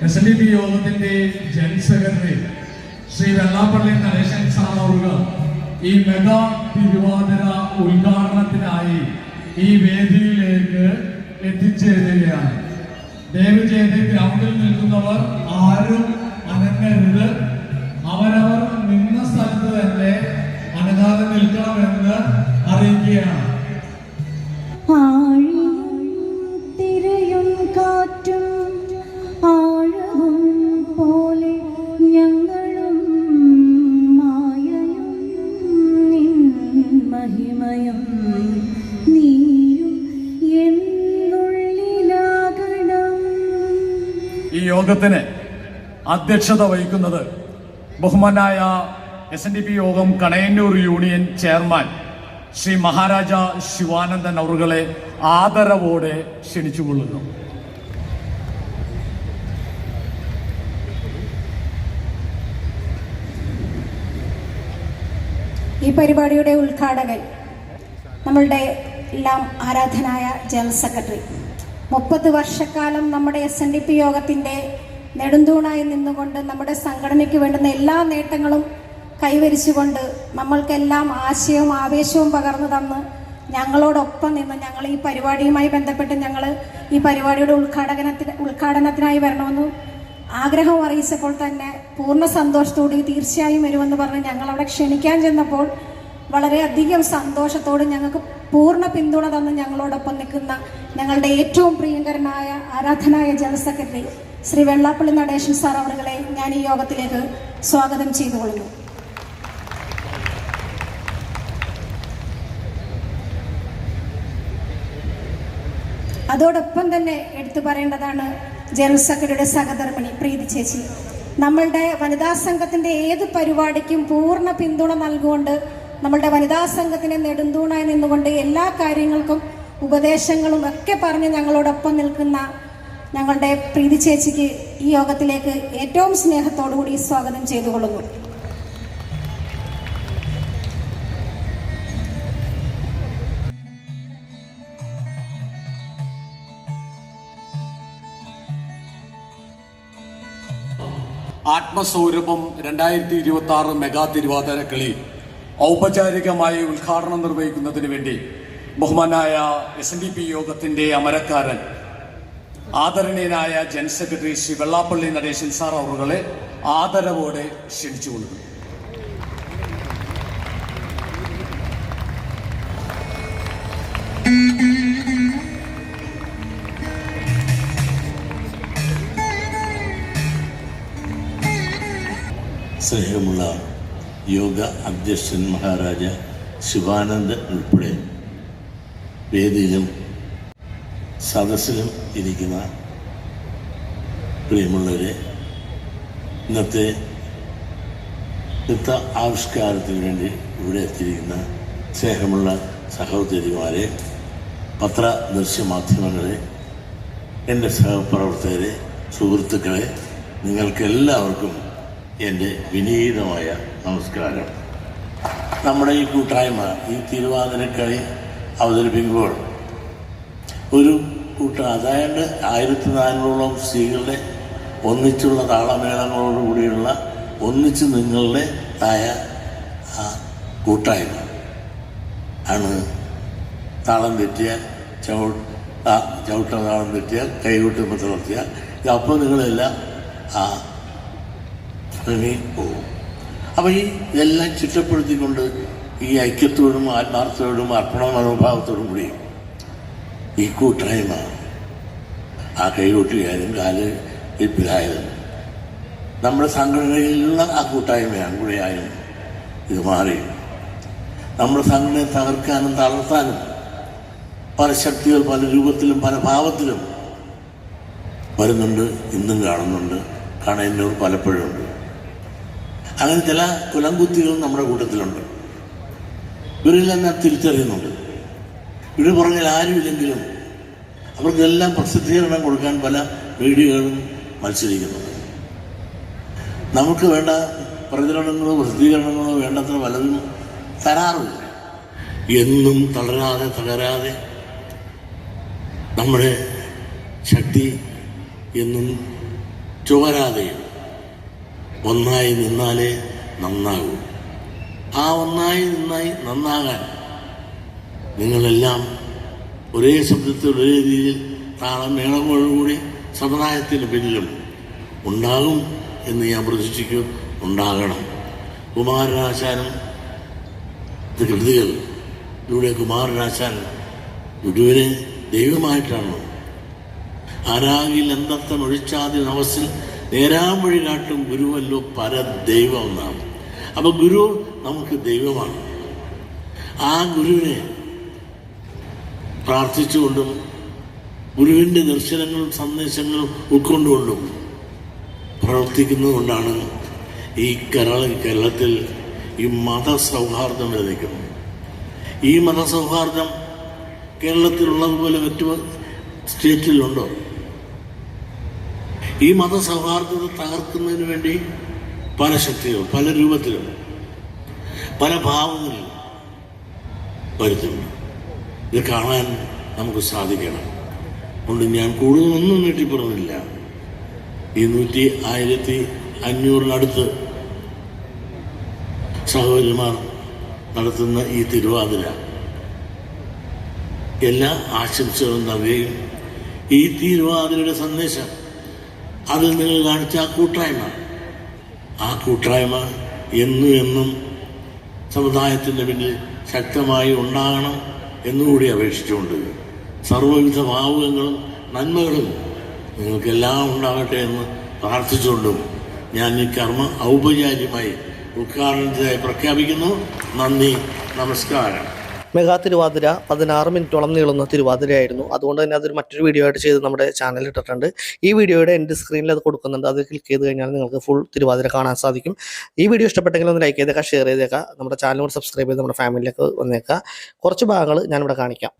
SNDP യോഗത്തിന്റെ general secretary Shri Vellappally Natesan sir അവർ ഈ മെഗാ തിരുവാതിര ഉദ്ഘാടനത്തിനായി ഈ വേദിയിലേക്ക് എത്തിച്ചേരുകയാണ്. ദയവ് ചെയ്ത് ഗ്രൗണ്ടിൽ നിൽക്കുന്നവർ ആരും അനങ്ങരുത്. അവരവർ നിന്ന സ്ഥലത്ത് തന്നെ അനങ്ങാതെ നിൽക്കണമെന്ന് അറിയിക്കുകയാണ്. തിരയും കാറ്റും ആഴവും പോലെ ഞങ്ങളും മായയും മഹിമയും നീയും എന്നുള്ളിലാകണം. ഈ യോഗത്തിന് അധ്യക്ഷത വഹിക്കുന്നത് ബഹുമാനായ SNDP യോഗം കണയന്നൂർ യൂണിയൻ ചെയർമാൻ ശ്രീ മഹാരാജ ശിവാനന്ദൻ അവറുകളെ ആദരവോടെ ക്ഷണിച്ചുകൊള്ളുന്നു. ഈ പരിപാടിയുടെ ഉദ്ഘാടകൻ നമ്മളുടെ എല്ലാം ആരാധനായ ജനറൽ സെക്രട്ടറി, 30 വർഷക്കാലം നമ്മുടെ SNDP യോഗത്തിൻ്റെ നെടുന്തൂണായി നിന്നുകൊണ്ട് നമ്മുടെ സംഘടനയ്ക്ക് വേണ്ടുന്ന എല്ലാ നേട്ടങ്ങളും കൈവരിച്ചുകൊണ്ട് നമ്മൾക്കെല്ലാം ആശയവും ആവേശവും പകർന്നു തന്ന് ഞങ്ങളോടൊപ്പം നിന്ന് ഞങ്ങൾ ഈ പരിപാടിയുമായി ബന്ധപ്പെട്ട് ഞങ്ങൾ ഈ പരിപാടിയുടെ ഉദ്ഘാടനത്തിനായി വരണമെന്ന് ആഗ്രഹം അറിയിച്ചപ്പോൾ തന്നെ പൂർണ്ണ സന്തോഷത്തോടെ തീർച്ചയായും വരുമെന്ന് പറഞ്ഞ് ഞങ്ങളവിടെ ക്ഷണിക്കാൻ ചെന്നപ്പോൾ വളരെയധികം സന്തോഷത്തോട് ഞങ്ങൾക്ക് പൂർണ്ണ പിന്തുണ തന്ന് ഞങ്ങളോടൊപ്പം നിൽക്കുന്ന ഞങ്ങളുടെ ഏറ്റവും പ്രിയങ്കരനായ ആരാധനായ general secretary Shri Vellappally Natesan sir അവരുകളെ ഞാൻ ഈ യോഗത്തിലേക്ക് സ്വാഗതം ചെയ്തുകൊള്ളുന്നു. അതോടൊപ്പം തന്നെ എടുത്തു പറയേണ്ടതാണ് ജനറൽ സെക്രട്ടറിയുടെ സഹധർമ്മിണി പ്രീതി ചേച്ചി. നമ്മളുടെ വനിതാ സംഘത്തിൻ്റെ ഏത് പരിപാടിക്കും പൂർണ്ണ പിന്തുണ നൽകുകൊണ്ട് നമ്മളുടെ വനിതാ സംഘത്തിൻ്റെ നെടുന്തൂണായി നിന്നുകൊണ്ട് എല്ലാ കാര്യങ്ങൾക്കും ഉപദേശങ്ങളും ഒക്കെ പറഞ്ഞ് ഞങ്ങളോടൊപ്പം നിൽക്കുന്ന ഞങ്ങളുടെ പ്രീതി ചേച്ചിക്ക് ഈ യോഗത്തിലേക്ക് ഏറ്റവും സ്നേഹത്തോടു കൂടി സ്വാഗതം ചെയ്തുകൊള്ളുന്നു. ആത്മസൗരഭം 2026 മെഗാ തിരുവാതിര കളി ഔപചാരികമായി ഉദ്ഘാടനം നിർവഹിക്കുന്നതിന് വേണ്ടി ബഹുമാനായ SNDP യോഗത്തിന്റെ അമരക്കാരൻ ആദരണീയനായ general secretary Shri Vellappally Natesan sir അവറുകളെ ആദരവോടെ ക്ഷണിച്ചുകൊള്ളുന്നു. സ്നേഹമുള്ള യോഗ അധ്യക്ഷൻ മഹാരാജ ശിവാനന്ദൻ ഉൾപ്പെടെ വേദിയിലും സദസ്സിലും ഇരിക്കുന്ന പ്രിയമുള്ളവരെ, ഇന്നത്തെ നൃത്ത ആവിഷ്കാരത്തിന് വേണ്ടി ഇവിടെ എത്തിയിരിക്കുന്ന സ്നേഹമുള്ള സഹോദരിമാരെ, ദൃശ്യമാധ്യമങ്ങളെ, എൻ്റെ സഹപ്രവർത്തകരെ, സുഹൃത്തുക്കളെ, നിങ്ങൾക്കെല്ലാവർക്കും എൻ്റെ വിനീതമായ നമസ്കാരം. നമ്മുടെ ഈ കൂട്ടായ്മ ഈ തിരുവാതിരക്കളി അവതരിപ്പിക്കുമ്പോൾ ഒരു അതായത് 1400ഓളം സ്ത്രീകളുടെ ഒന്നിച്ചുള്ള താളമേളങ്ങളോടുകൂടിയുള്ള ഒന്നിച്ച് നിങ്ങളുടേതായ കൂട്ടായ്മ ആണ്. താളം തെറ്റിയാൽ ചവിട്ട താളം തെറ്റിയാൽ കൈകൊട്ടുമ്പോൾ തളർത്തിയാൽ അപ്പോൾ നിങ്ങളെല്ലാം പോകും. അപ്പോൾ ഇതെല്ലാം ചിട്ടപ്പെടുത്തിക്കൊണ്ട് ഈ ഐക്യത്തോടും ആത്മാർത്ഥത്തോടും അർപ്പണ മനോഭാവത്തോടും കൂടി ഈ കൂട്ടായ്മ കൈകൊട്ടുകാരും കാല് ഇപ്പിലായാലും നമ്മുടെ സംഘടനയിലുള്ള കൂട്ടായ്മയാണ് കൂടെയായും ഇത് മാറി. നമ്മുടെ സംഘടനയെ തകർക്കാനും തളർത്താനും പല ശക്തികൾ പല രൂപത്തിലും പല ഭാവത്തിലും വരുന്നുണ്ട്, ഇന്നും കാണുന്നുണ്ട്, കാണുന്നവർ പലപ്പോഴും ഉണ്ട്. അങ്ങനെ ചില കുലംകുത്തികളും നമ്മുടെ കൂട്ടത്തിലുണ്ട്. ഇവരെല്ലാം തിരിച്ചറിയുന്നുണ്ട്. ഇവിടെ പുറകിൽ ആരുമില്ലെങ്കിലും അവർക്കെല്ലാം പ്രസിദ്ധീകരണം കൊടുക്കാൻ പല മീഡിയകളും മത്സരിക്കുന്നുണ്ട്. നമുക്ക് വേണ്ട പ്രചരണങ്ങളോ പ്രസിദ്ധീകരണങ്ങളോ വേണ്ടത്ര പലതും തരാറില്ല. എന്നും തളരാതെ തകരാതെ നമ്മുടെ ശക്തി എന്നും ചോരാതെയും ഒന്നായി നിന്നാലേ നന്നാകൂ. ആ ഒന്നായി നന്നാകാൻ നിങ്ങളെല്ലാം ഒരേ ശബ്ദത്തിൽ ഒരേ രീതിയിൽ താളമേളങ്ങളോടുകൂടി സമുദായത്തിന് പിന്നിലും ഉണ്ടാകും എന്ന് ഞാൻ പ്രതീക്ഷിക്കും. ഉണ്ടാകണം. കുമാരനാശാനും കൃതികൾ ഇവിടെ കുമാരനാശാൻ ഗുരുവിനെ ദൈവമായിട്ടാണ്. ആരാകിൽ എന്തർത്ഥം ഒഴിച്ചാതി നവസിൽ നേരാൻ വഴി കാട്ടും ഗുരുവല്ലോ പരദൈവം എന്നാണ്. അപ്പൊ ഗുരു നമുക്ക് ദൈവമാണ്. ആ ഗുരുവിനെ പ്രാർത്ഥിച്ചുകൊണ്ടും ഗുരുവിൻ്റെ ദർശനങ്ങളും സന്ദേശങ്ങളും ഉൾക്കൊണ്ടുകൊണ്ടും പ്രവർത്തിക്കുന്നതുകൊണ്ടാണ് ഈ കേരളത്തിൽ ഈ മതസൗഹാർദ്ദം നിലനിൽക്കുന്നത്. ഈ മതസൗഹാർദ്ദം കേരളത്തിലുള്ളതുപോലെ മറ്റു സ്റ്റേറ്റിലുണ്ടോ? ഈ മതസൗഹാർദ്ദത്തെ തകർക്കുന്നതിന് വേണ്ടി പല ശക്തികളും പല രൂപത്തിലും പല ഭാവങ്ങളിലും വരുത്തുന്നു. ഇത് കാണാൻ നമുക്ക് സാധിക്കണം. അതുകൊണ്ട് ഞാൻ കൂടുതലൊന്നും നീട്ടിപ്പറയുന്നില്ല. ഈ 1500 സഹോദരിമാർ നടത്തുന്ന ഈ തിരുവാതിര എല്ലാ ആശംസകളും നൽകുകയും ഈ തിരുവാതിരയുടെ സന്ദേശം അതിൽ നിങ്ങൾ കാണിച്ച ആ കൂട്ടായ്മ എന്നും സമുദായത്തിൻ്റെ പിന്നിൽ ശക്തമായി ഉണ്ടാകണം എന്നുകൂടി അപേക്ഷിച്ചുകൊണ്ട് സർവ്വവിധ ഭാവുകങ്ങളും നന്മകളും നിങ്ങൾക്കെല്ലാം ഉണ്ടാകട്ടെ എന്ന് പ്രാർത്ഥിച്ചുകൊണ്ടും ഞാൻ ഈ കർമ്മ ഔപചാരികമായി ഉദ്ഘാടനത്തിനായി പ്രഖ്യാപിക്കുന്നു. നന്ദി, നമസ്കാരം. മെഗാ തിരുവാതിര 16 മിനിറ്റോളം നീളുന്ന തിരുവാതിരയായിരുന്നു. അതുകൊണ്ട് തന്നെ അതൊരു മറ്റൊരു വീഡിയോ ആയിട്ട് ചെയ്ത് നമ്മുടെ ചാനലിൽ ഇട്ടിട്ടുണ്ട്. ഈ വീഡിയോയുടെ എൻഡ് സ്ക്രീനിൽ അത് കൊടുക്കുന്നുണ്ട്. അത് ക്ലിക്ക് ചെയ്ത് കഴിഞ്ഞാൽ നിങ്ങൾക്ക് ഫുൾ തിരുവാതിര കാണാൻ സാധിക്കും. ഈ വീഡിയോ ഇഷ്ടപ്പെട്ടെങ്കിൽ ഒന്ന് ലൈക്ക് ചെയ്തേക്കാം, ഷെയർ ചെയ്തേക്കാം, നമ്മുടെ ചാനൽ സബ്സ്ക്രൈബ് ചെയ്ത് നമ്മുടെ ഫാമിലിയിലേക്ക് വന്നേക്കാം. കുറച്ച് ഭാഗങ്ങൾ ഞാനിവിടെ കാണിക്കാം.